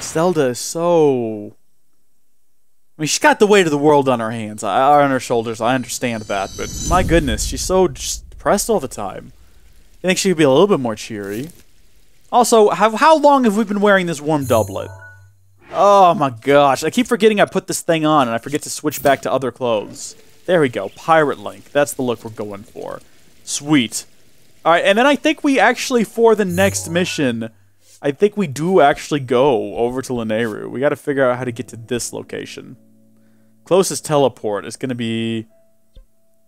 Zelda is so... I mean, she's got the weight of the world on her hands, on her shoulders. I understand that, but my goodness, she's so just depressed all the time. I think she could be a little bit more cheery. Also, how long have we been wearing this warm doublet? Oh my gosh, I keep forgetting I put this thing on, and I forget to switch back to other clothes. There we go, Pirate Link. That's the look we're going for. Sweet. Alright, and then I think we actually, for the next mission, I think we do actually go over to Lanayru. We gotta figure out how to get to this location. Closest teleport is gonna be...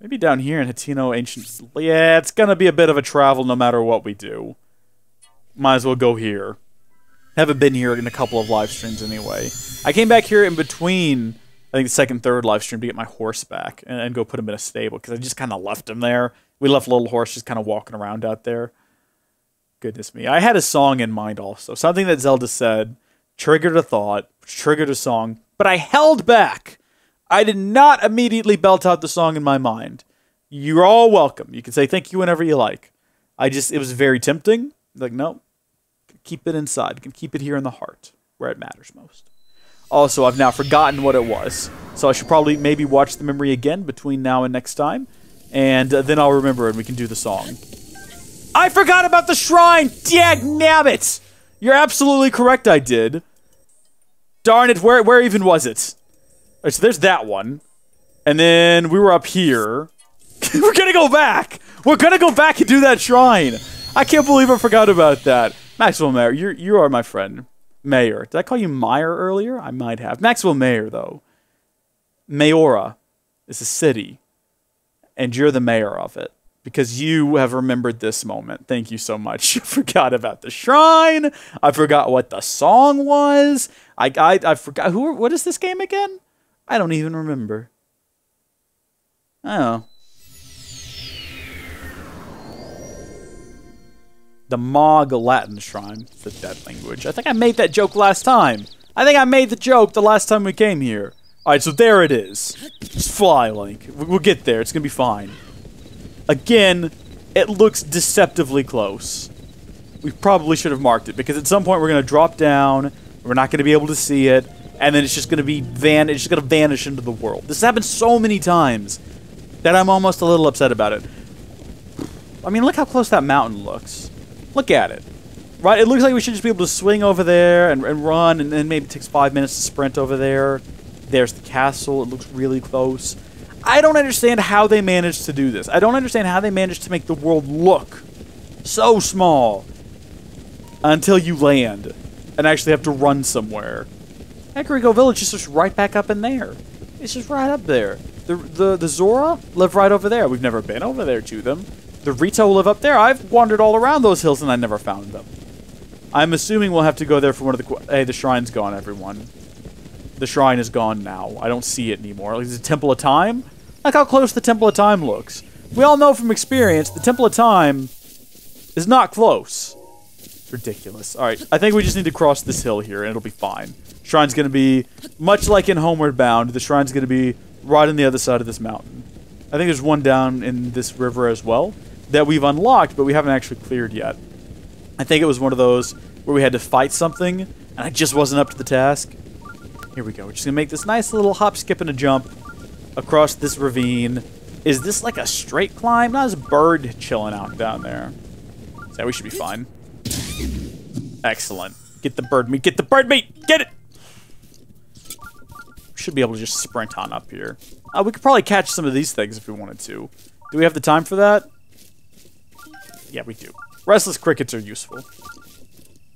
maybe down here in HATENO Ancient... yeah, it's gonna be a bit of a travel no matter what we do. Might as well go here. Haven't been here in a couple of live streams anyway. I came back here in between, I think, the second, third live stream to get my horse back and go put him in a stable, because I just kind of left him there. We left Little Horse just kind of walking around out there. Goodness me. I had a song in mind also. Something that Zelda said triggered a thought, triggered a song, but I held back. I did not immediately belt out the song in my mind. You're all welcome. You can say thank you whenever you like. It was very tempting. Like, no. Keep it inside. You can keep it here in the heart, where it matters most. Also, I've now forgotten what it was. So I should probably maybe watch the memory again between now and next time. And then I'll remember and we can do the song. I forgot about the shrine! Dagnabbit! You're absolutely correct, I did. Darn it, where even was it? Alright, so there's that one. And then we were up here. We're gonna go back! We're gonna go back and do that shrine! I can't believe I forgot about that. Maxwell Mayer, you are my friend. Mayor. Did I call you Meyer earlier? I might have. Maxwell Mayer, though. Mayora is a city. And you're the mayor of it. Because you have remembered this moment. Thank you so much. I forgot about the shrine. I forgot what the song was. I forgot. What is this game again? I don't even remember. Oh. The MOGG LATAN shrine. It's a dead language. I think I made that joke last time. I think I made the joke the last time we came here. Alright, so there it is. Just fly, Link. We'll get there. It's gonna be fine. Again, it looks deceptively close. We probably should have marked it, because at some point we're gonna drop down, we're not gonna be able to see it, and then it's just gonna be it's just gonna vanish into the world. This has happened so many times that I'm almost a little upset about it. I mean, look how close that mountain looks. Look at it. Right? It looks like we should just be able to swing over there and run, and then maybe it takes 5 minutes to sprint over there. There's the castle. It looks really close. I don't understand how they managed to do this. I don't understand how they managed to make the world look so small until you land and actually have to run somewhere. Ekariko Village is just right back up in there. It's just right up there. The Zora live right over there. We've never been over there to them. The Rito live up there. I've wandered all around those hills and I never found them. I'm assuming we'll have to go there for one of the... Hey, the shrine's gone, everyone. The shrine is gone now. I don't see it anymore. Like, is it Temple of Time? Look how close the Temple of Time looks. We all know from experience the Temple of Time is not close. It's ridiculous. Alright, I think we just need to cross this hill here and it'll be fine. Shrine's gonna be, much like in Homeward Bound, the shrine's gonna be right on the other side of this mountain. I think there's one down in this river as well that we've unlocked, but we haven't actually cleared yet. I think it was one of those where we had to fight something, and I just wasn't up to the task. Here we go. We're just going to make this nice little hop, skip, and a jump across this ravine. Is this like a straight climb? Not as a bird chilling out down there. So we should be fine. Excellent. Get the bird meat. Get the bird meat! Get it! Should be able to just sprint on up here. We could probably catch some of these things if we wanted to. Do we have the time for that? Yeah, we do. Restless crickets are useful.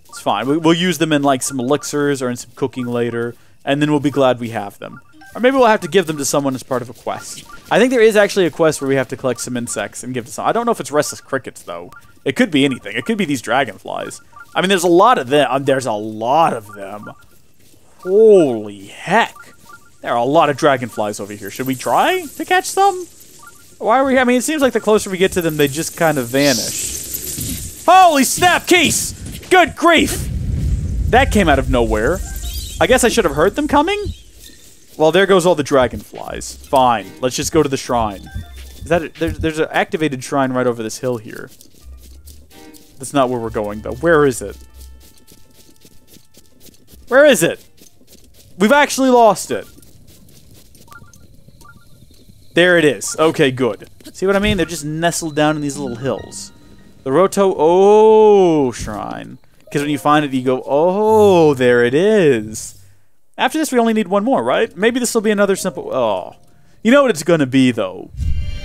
It's fine. We'll use them in like some elixirs or in some cooking later, and then we'll be glad we have them. Or maybe we'll have to give them to someone as part of a quest. I think there is actually a quest where we have to collect some insects and give to someone. I don't know if it's restless crickets, though. It could be anything. It could be these dragonflies. I mean, there's a lot of them. There's a lot of them. Holy heck. There are a lot of dragonflies over here. Should we try to catch some? Why are we... I mean, it seems like the closer we get to them, they just kind of vanish. Holy snap, Keese! Good grief! That came out of nowhere. I guess I should have heard them coming? Well, there goes all the dragonflies. Fine. Let's just go to the shrine. Is that it? There's an activated shrine right over this hill here. That's not where we're going, though. Where is it? Where is it? We've actually lost it. There it is. Okay, good. See what I mean? They're just nestled down in these little hills. The Roto Shrine. Because when you find it, you go, oh, there it is. After this, we only need one more, right? Maybe this will be another simple... Oh. You know what it's going to be, though?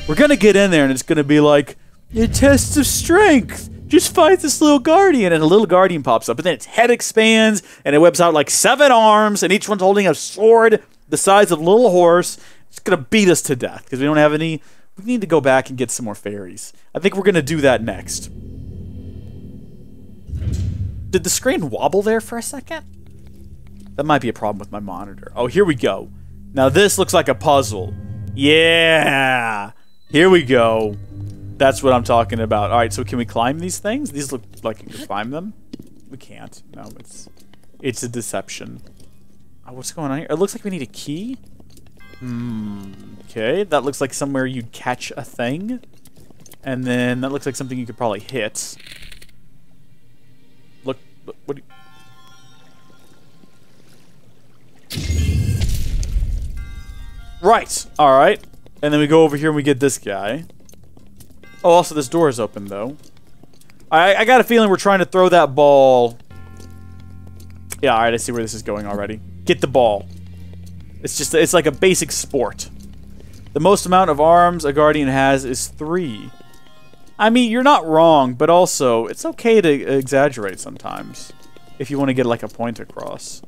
We're going to get in there, and it's going to be like, a test of strength. Just fight this little guardian. And a little guardian pops up, and then its head expands, and it whips out like 7 arms, and each one's holding a sword the size of a little horse. It's going to beat us to death, because we don't have any... We need to go back and get some more fairies. I think we're going to do that next. Did the screen wobble there for a second? That might be a problem with my monitor. Oh, here we go. Now this looks like a puzzle. Yeah! Here we go. That's what I'm talking about. Alright, so can we climb these things? These look like you can climb them. We can't. No, it's a deception. Oh, what's going on here? It looks like we need a key. Okay, that looks like somewhere you'd catch a thing. And then that looks like something you could probably hit. Look, what do you... Right, alright. And then we go over here and we get this guy. Oh, also this door is open, though. I got a feeling we're trying to throw that ball. Yeah, alright, I see where this is going already. Get the ball. It's like a basic sport. The most amount of arms a guardian has is 3. I mean, you're not wrong, but also, it's okay to exaggerate sometimes. If you want to get, like, a point across.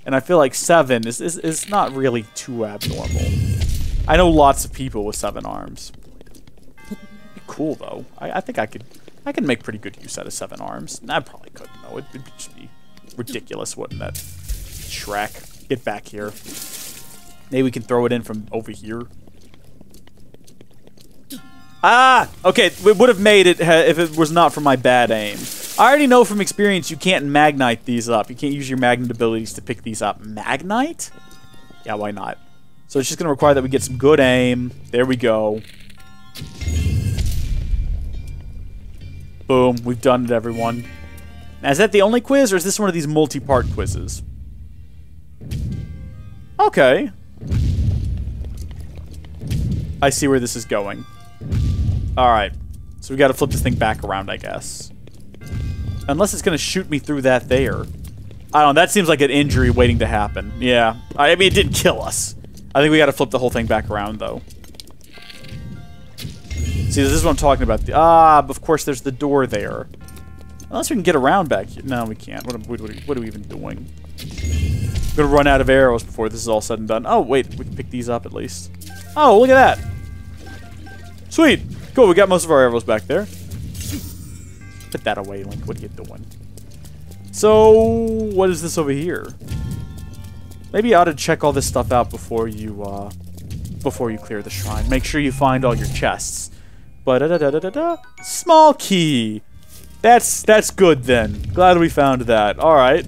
And I feel like 7 is not really too abnormal. I know lots of people with 7 arms. Cool, though. I think I could make pretty good use out of 7 arms. I probably couldn't, though. It'd just be ridiculous, wouldn't it? Shrek, get back here. Maybe we can throw it in from over here. Ah! Okay, it would have made it if it was not for my bad aim. I already know from experience you can't magnite these up. You can't use your magnet abilities to pick these up. Magnite? Yeah, why not? So it's just going to require that we get some good aim. There we go. Boom. We've done it, everyone. Now, is that the only quiz, or is this one of these multi-part quizzes? Okay. I see where this is going. Alright. So we gotta flip this thing back around, I guess. Unless it's gonna shoot me through that there. I don't know, that seems like an injury waiting to happen. Yeah. I mean, it didn't kill us. I think we gotta flip the whole thing back around, though. See, this is what I'm talking about. Of course there's the door there. Unless we can get around back here. No, we can't. What are we even doing? I'm gonna run out of arrows before this is all said and done. Oh, wait. We can pick these up, at least. Oh, look at that. Sweet. Cool, we got most of our arrows back there. Put that away, Link. What are you doing? So, what is this over here? Maybe you ought to check all this stuff out before you clear the shrine. Make sure you find all your chests. Small key. That's good then. Glad we found that. All right.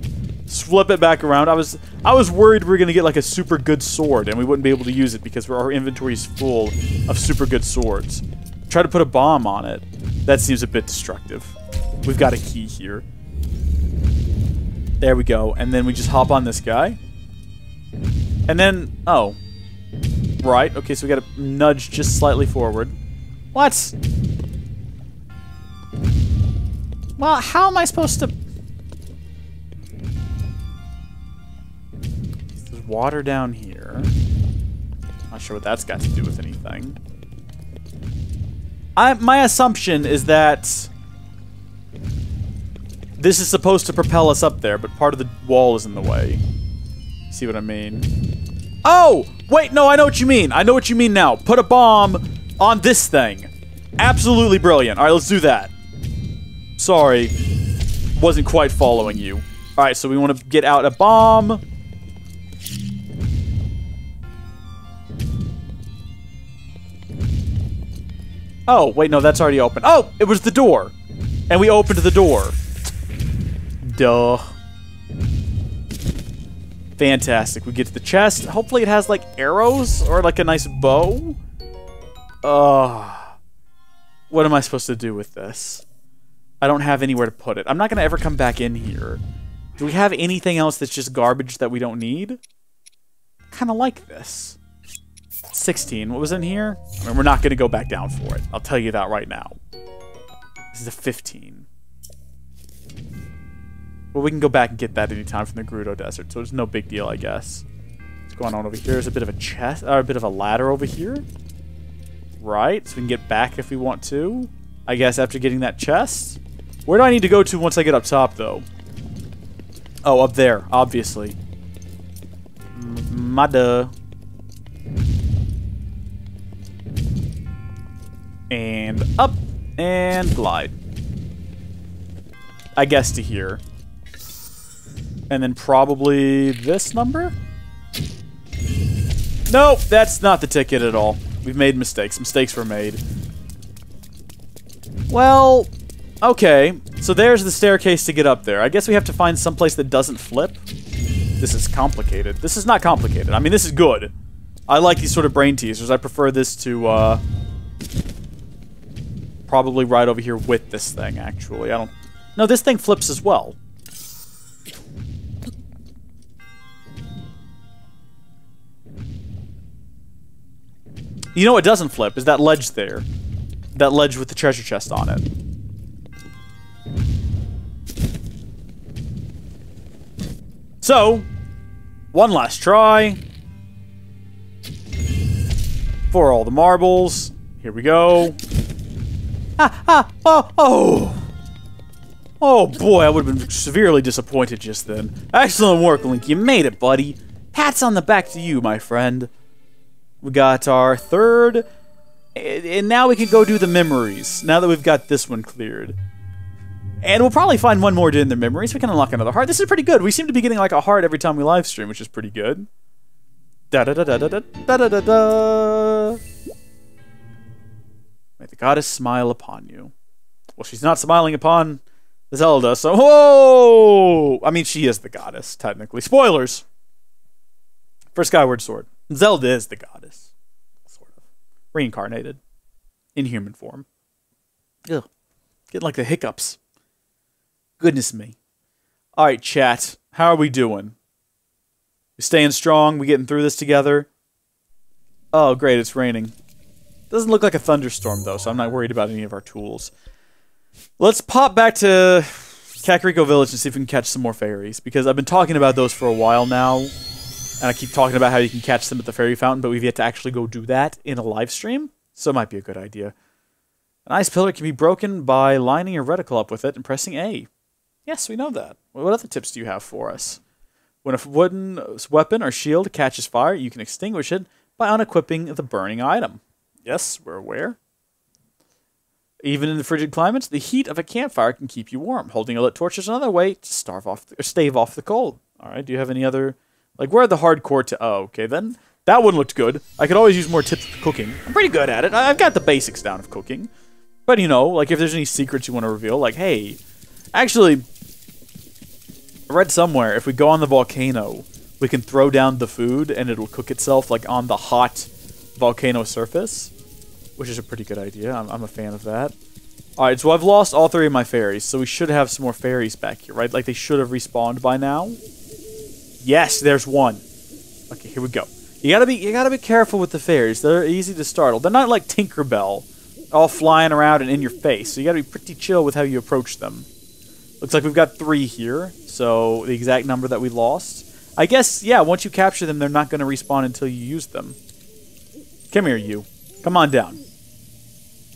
Flip it back around. I was worried we were gonna get like a super good sword and we wouldn't be able to use it because our inventory is full of super good swords. Try to put a bomb on it. That seems a bit destructive. We've got a key here. There we go. And then we just hop on this guy. And then, oh. Right, okay, so we gotta nudge just slightly forward. What? Well, how am I supposed to... There's water down here. Not sure what that's got to do with anything. My assumption is that this is supposed to propel us up there, but part of the wall is in the way. See what I mean? Oh! Wait, no, I know what you mean. I know what you mean now. Put a bomb on this thing. Absolutely brilliant. Alright, let's do that. Sorry. Wasn't quite following you. Alright, so we want to get out a bomb. Oh, wait, no, that's already open. Oh, it was the door. And we opened the door. Duh. Fantastic. We get to the chest. Hopefully it has, like, arrows or, like, a nice bow. What am I supposed to do with this? I don't have anywhere to put it. I'm not going to ever come back in here. Do we have anything else that's just garbage that we don't need? Kind of like this. 16. What was in here? I mean, we're not going to go back down for it. I'll tell you that right now. This is a 15. Well, we can go back and get that anytime from the Gerudo Desert, so it's no big deal, I guess. What's going on over here? There's a bit of a chest, or a bit of a ladder over here. Right, so we can get back if we want to. I guess after getting that chest. Where do I need to go to once I get up top, though? Oh, up there, obviously. Mada. And up. And glide. I guess to here. And then probably this number? Nope, that's not the ticket at all. We've made mistakes. Mistakes were made. Well, okay. So there's the staircase to get up there. I guess we have to find some place that doesn't flip. This is complicated. This is not complicated. I mean, this is good. I like these sort of brain teasers. I prefer this to, probably right over here with this thing, actually. I don't... No, this thing flips as well. You know what doesn't flip is that ledge there. That ledge with the treasure chest on it. So, one last try. For all the marbles. Here we go. Oh boy, I would have been severely disappointed just then. Excellent work, Link. You made it, buddy. Pats on the back to you, my friend. We got our third. And now we can go do the memories. Now that we've got this one cleared. And we'll probably find one more in the memories. We can unlock another heart. This is pretty good. We seem to be getting like a heart every time we live stream, which is pretty good. Da-da-da-da-da-da-da-da-da. May the goddess smile upon you. Well, she's not smiling upon Zelda, so... Whoa! I mean, she is the goddess, technically. Spoilers! For Skyward Sword. Zelda is the goddess. Sort of. Reincarnated. In human form. Ugh. Get like the hiccups. Goodness me. Alright, chat. How are we doing? We staying strong? We getting through this together? Oh, great. It's raining. Doesn't look like a thunderstorm, though, so I'm not worried about any of our tools. Let's pop back to Kakariko Village and see if we can catch some more fairies, because I've been talking about those for a while now, and I keep talking about how you can catch them at the fairy fountain, but we've yet to actually go do that in a live stream, so it might be a good idea. An ice pillar can be broken by lining your reticle up with it and pressing A. Yes, we know that. What other tips do you have for us? When a wooden weapon or shield catches fire, you can extinguish it by unequipping the burning item. Yes, we're aware. Even in the frigid climates, the heat of a campfire can keep you warm. Holding a lit torch is another way to stave off the cold. All right, do you have any other... Like, where are the hardcore to... Oh, okay, then. That one looked good. I could always use more tips with cooking. I'm pretty good at it. I've got the basics down of cooking. But, you know, like, if there's any secrets you want to reveal, like, hey... Actually, I read somewhere, if we go on the volcano, we can throw down the food and it'll cook itself, like, on the hot volcano surface. Which is a pretty good idea. I'm a fan of that. Alright, so I've lost all three of my fairies, so we should have some more fairies back here, right? Like, they should have respawned by now. Yes, there's one. Okay, here we go. You gotta be careful with the fairies. They're easy to startle. They're not like Tinkerbell, all flying around and in your face, so you gotta be pretty chill with how you approach them. Looks like we've got 3 here, so the exact number that we lost. I guess, yeah, once you capture them, they're not gonna respawn until you use them. Come here, you. Come on down.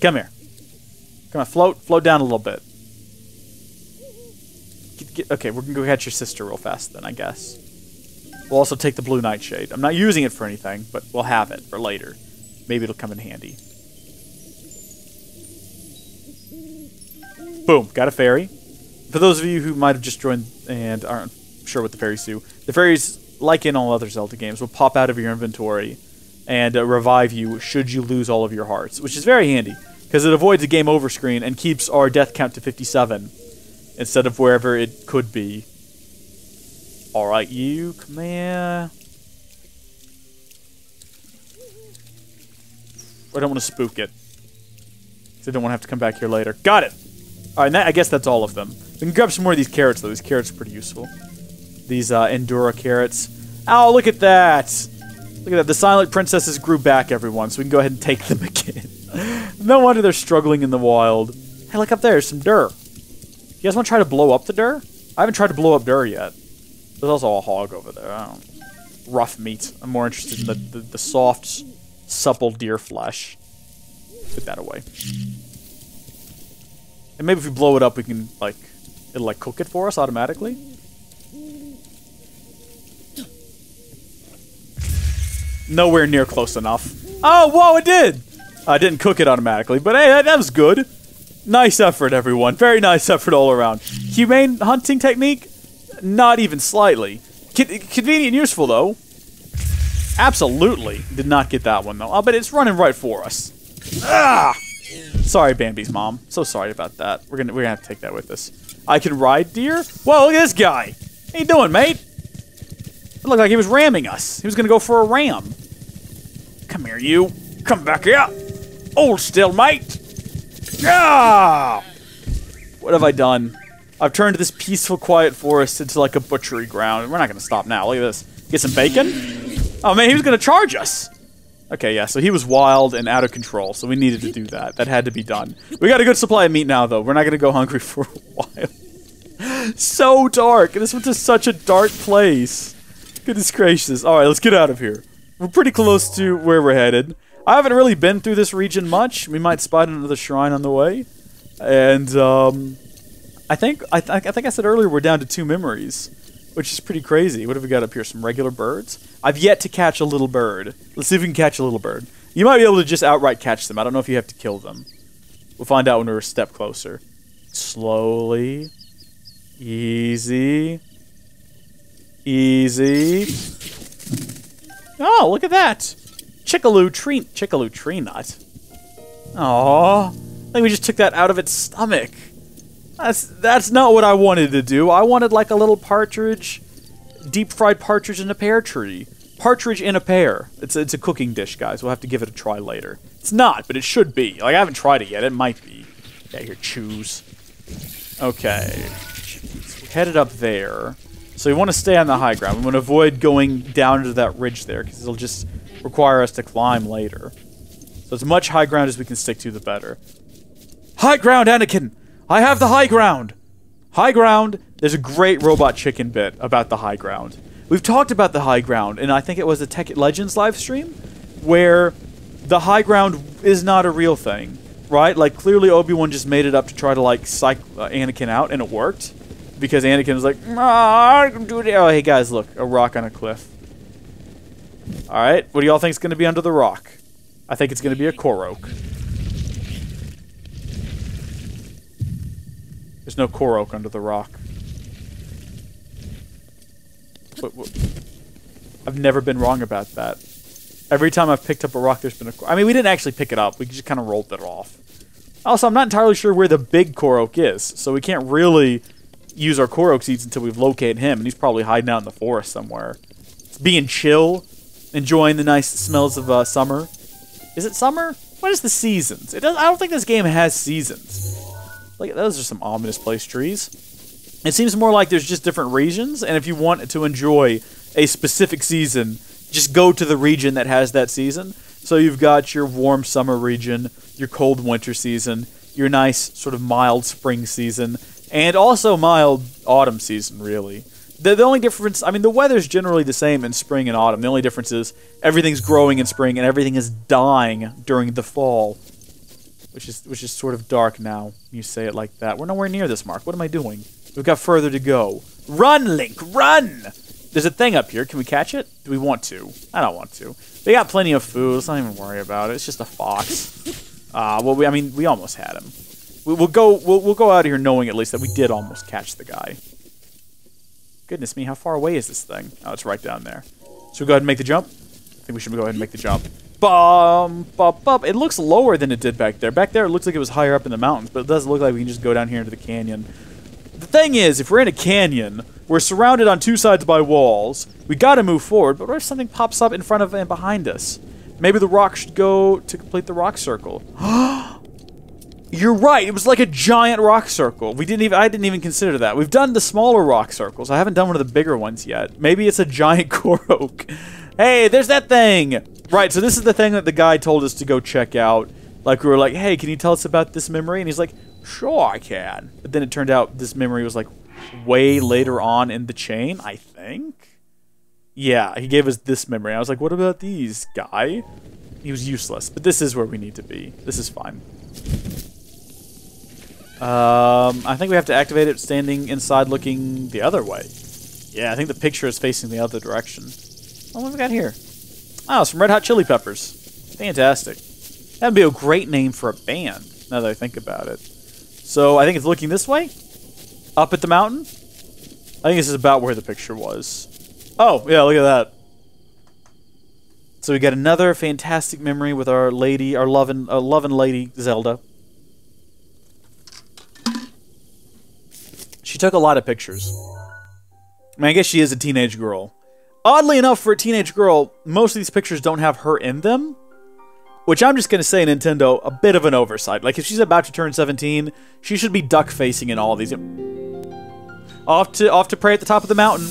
Come here. Come on, float down a little bit. Okay, we're gonna go catch your sister real fast then, I guess. We'll also take the blue nightshade. I'm not using it for anything, but we'll have it for later. Maybe it'll come in handy. Boom, got a fairy. For those of you who might have just joined and aren't sure what the fairies do, the fairies, like in all other Zelda games, will pop out of your inventory and revive you should you lose all of your hearts, which is very handy, because it avoids a game over screen and keeps our death count to 57, instead of wherever it could be. Alright, you, come here. I don't want to spook it, because I don't want to have to come back here later. Got it! Alright, I guess that's all of them. We can grab some more of these carrots, though. These carrots are pretty useful. These Endura carrots. Oh, look at that! Look at that. The Silent Princesses grew back, everyone, so we can go ahead and take them again. No wonder they're struggling in the wild. Hey, look up there. There's some Dur. You guys want to try to blow up the Dur? I haven't tried to blow up Dur yet. There's also a hog over there. I don't know. Rough meat. I'm more interested in the soft, supple deer flesh. Put that away. And maybe if we blow it up, we can, like, it'll, like, cook it for us automatically. Nowhere near close enough. Oh, whoa, it did! I didn't cook it automatically, but hey, that was good. Nice effort, everyone. Very nice effort all around. Humane hunting technique? Not even slightly. Convenient and useful, though. Absolutely. Did not get that one, though. Oh, but it's running right for us. Ah! Sorry, Bambi's mom. So sorry about that. We're gonna have to take that with us. I can ride deer? Whoa, look at this guy. How you doing, mate? It looked like he was ramming us. He was gonna go for a ram. Come here, you. Come back here. Hold still, mate. Ah! What have I done? I've turned this peaceful, quiet forest into like a butchery ground. We're not gonna stop now. Look at this. Get some bacon? Oh man, he was gonna charge us. Okay, yeah, so he was wild and out of control, so we needed to do that. That had to be done. We got a good supply of meat now, though. We're not gonna go hungry for a while. So dark. This went to such a dark place. Goodness gracious. Alright, let's get out of here. We're pretty close to where we're headed. I haven't really been through this region much. We might spot another shrine on the way. And, I think I said earlier we're down to 2 memories, which is pretty crazy. What have we got up here? Some regular birds? I've yet to catch a little bird. Let's see if we can catch a little bird. You might be able to just outright catch them. I don't know if you have to kill them. We'll find out when we're a step closer. Slowly. Easy. Easy. Oh, look at that. Chickaloo tree nut. Aww. I think we just took that out of its stomach. That's not what I wanted to do. I wanted like a little partridge, deep-fried partridge in a pear tree. Partridge in a pear. It's a cooking dish, guys. We'll have to give it a try later. It's not, but it should be. Like, I haven't tried it yet. It might be. Yeah, here, choose. Okay. So we're headed up there. So we want to stay on the high ground. We want to avoid going down into that ridge there, because it'll just require us to climb later. So as much high ground as we can stick to, the better. High ground, Anakin! I have the high ground! High ground, there's a great Robot Chicken bit about the high ground. We've talked about the high ground, and I think it was a Tech Legends live stream, where the high ground is not a real thing, right? Like, clearly Obi-Wan just made it up to try to, like, psych Anakin out, and it worked. Because Anakin was like, I can do it. Oh, hey guys, look, a rock on a cliff. Alright, what do y'all think is going to be under the rock? I think it's going to be a Korok. There's no Korok under the rock. I've never been wrong about that. Every time I've picked up a rock, there's been a... I mean, we didn't actually pick it up. We just kind of rolled it off. Also, I'm not entirely sure where the big Korok is, so we can't really use our Korok seeds until we've located him, and he's probably hiding out in the forest somewhere. It's being chill, enjoying the nice smells of summer. Is it summer? What is the seasons? I don't think this game has seasons. Like, those are some ominous place trees. It seems more like there's just different regions, and if you want to enjoy a specific season, just go to the region that has that season. So you've got your warm summer region, your cold winter season, your nice sort of mild spring season, and also mild autumn season, really. The only difference, I mean, the weather's generally the same in spring and autumn. The only difference is everything's growing in spring and everything is dying during the fall. Which is sort of dark now, you say it like that. We're nowhere near this, Mark. What am I doing? We've got further to go. Run, Link, run! There's a thing up here. Can we catch it? Do we want to? I don't want to. They got plenty of food. Let's not even worry about it. It's just a fox. Well, we almost had him. We'll go out of here knowing at least that we did almost catch the guy. Goodness me, how far away is this thing? Oh, it's right down there. Should we go ahead and make the jump? I think we should go ahead and make the jump. It looks lower than it did back there. Back there, it looks like it was higher up in the mountains, but it doesn't look like we can just go down here into the canyon. The thing is, if we're in a canyon, we're surrounded on 2 sides by walls. We gotta move forward, but what if something pops up in front of and behind us? Maybe the rock should go to complete the rock circle. You're right. It was like a giant rock circle. I didn't even consider that. We've done the smaller rock circles. I haven't done one of the bigger ones yet. Maybe it's a giant core oak. Hey, there's that thing. Right. So this is the thing that the guy told us to go check out. Like we were like, hey, can you tell us about this memory? And he's like, sure, I can. But then it turned out this memory was like way later on in the chain, I think. Yeah, he gave us this memory. I was like, what about these, guy? He was useless. But this is where we need to be. This is fine. I think we have to activate it standing inside looking the other way. Yeah, I think the picture is facing the other direction. Oh, what have we got here? Oh, some Red Hot Chili Peppers. Fantastic. That'd be a great name for a band, now that I think about it. So, I think it's looking this way? Up at the mountain? I think this is about where the picture was. Oh, yeah, look at that. So we got another fantastic memory with our lady, our loving lady, Zelda. She took a lot of pictures. I mean, I guess she is a teenage girl. Oddly enough, for a teenage girl, most of these pictures don't have her in them. Which I'm just going to say, Nintendo, a bit of an oversight. Like, if she's about to turn 17, she should be duck-facing in all of these. Off to pray at the top of the mountain.